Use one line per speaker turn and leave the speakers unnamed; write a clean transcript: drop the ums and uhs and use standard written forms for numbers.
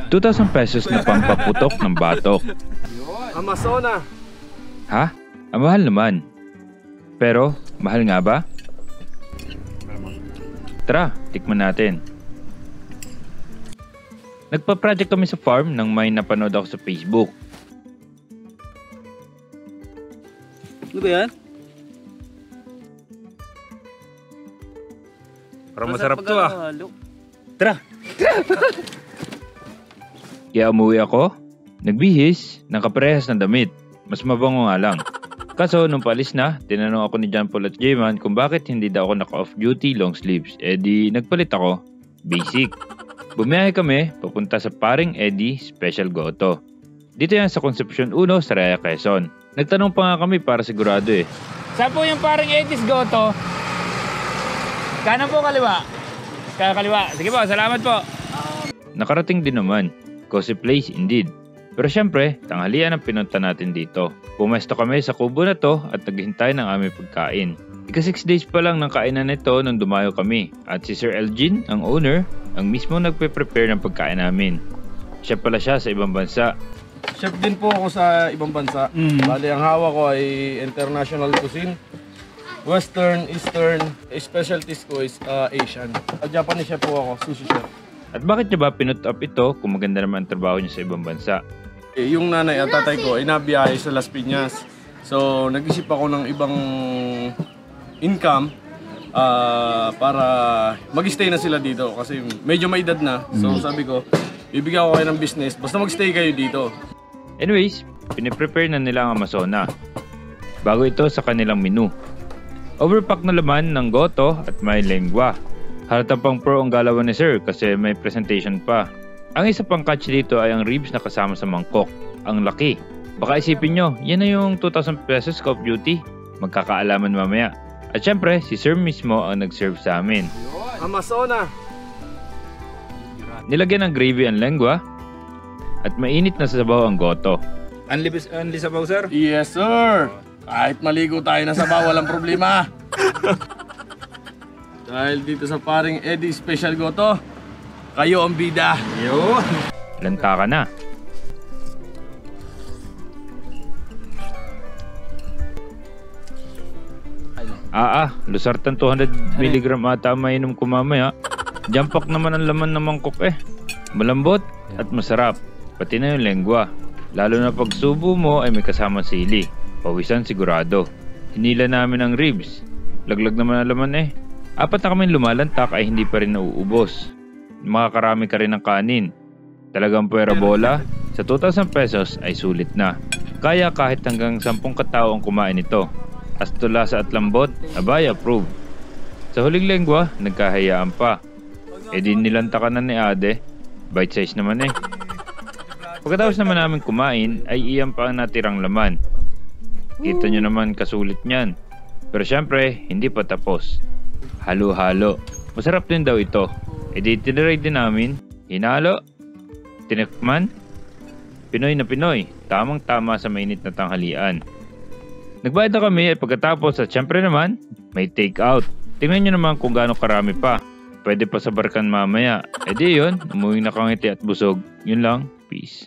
2,000 pesos na pampaputok ng batok.
Amazona.
Ha? Ang mahal naman. Pero, mahal nga ba? Tara, tikman natin. Nagpa-project kami sa farm nang may napanood ako sa Facebook.
Ano ba yan?
Parang masarap to ah.
Tara.
Kaya umuwi ako, nagbihis, ng kaparehas ng damit. Mas mabango nga lang. Kaso nung paalis na, tinanong ako ni John Paul at Jayman kung bakit hindi daw ako naka-off-duty long sleeves. Eh di nagpalit ako. Basic. Bumiyahe kami, papunta sa Paring Eddie Special Goto. Dito yan sa Concepcion 1, Saraya, Quezon. Nagtanong pa nga kami para sigurado eh.
Saan po yung Paring Eddie's Goto? Kanan po kaliwa? Kaliwa. Sige po, salamat po.
Nakarating din naman. Cozy place indeed. Pero syempre, tanghalian ang pinunta natin dito. Pumesto kami sa kubo na to at naghintay ng aming pagkain. Ika 6 days pa lang ng kainan nito nung dumayo kami. At si Sir Elgin, ang owner, ang mismo nagpe-prepare ng pagkain namin. Chef pala siya sa ibang bansa.
Chef din po ako sa ibang bansa. Bali, ang hawak ko ay international cuisine. Western, Eastern, specialties ko is Asian. Japanese chef po ako, sushi chef.
At bakit niya ba pinut up ito kung maganda naman ang trabaho niya sa ibang bansa?
Yung nanay at tatay ko ay nabiyahe sa Las Piñas. So, nag-isip ako ng ibang income para mag-stay na sila dito kasi medyo may edad na. So, sabi ko, bibigyan ko kayo ng business, basta mag-stay kayo dito.
Anyways, piniprepare na nila ang Amazona. Bago ito sa kanilang menu. Overpack na laman ng goto at may lengua. Halatang pang pro ang galawan ni Sir kasi may presentation pa. Ang isa pang catch dito ay ang ribs na kasama sa mangkok. Ang laki. Baka isipin nyo, yan na yung 2,000 pesos Call of Duty. Magkakaalaman mamaya. At syempre, si Sir mismo ang nag-serve sa amin.
Amazona.
Nilagyan ng gravy ang lengua at mainit na sabaw ang goto.
Anli sabaw, sir?
Yes, sir. Kahit maligo tayo na sabaw, walang problema. Dahil dito sa Paring Eddie Special Goto, kayo ang bida.
Yun.
Lanta ka na. Lusartan 200mg ata mainom ko mamaya. Jampak naman ang laman ng mangkok eh. Malambot at masarap. Pati na yung lengua. Lalo na pag subo mo ay may kasama sili. Pawisan sigurado. Hinila namin ang ribs. Laglag naman ang laman eh. 4 na kami lumalantak ay hindi pa rin nauubos. Makakarami ka rin ng kanin. Talagang puwera bola, sa 2,000 pesos ay sulit na. Kaya kahit hanggang 10 katao ang kumain ito. As to lasa at lambot, abay approve. Sa huling lengua, nagkahayaan pa. E di nilantakan na ni Ade. Bite size naman eh. Pagkatapos naman namin kumain, ay iyan pa ang natirang laman. Kita nyo naman kasulit niyan. Pero syempre, hindi pa tapos. Halo-halo. Masarap din daw ito. E di tiniray din namin. Hinalo. Tinikman. Pinoy na Pinoy. Tamang-tama sa mainit na tanghalian. Nagbayad na kami at pagkatapos at syempre naman, may take out. Tingnan nyo naman kung gaano karami pa. Pwede pa sa barkan mamaya. E di yun, umuwi na kangiti at busog. Yun lang. Peace.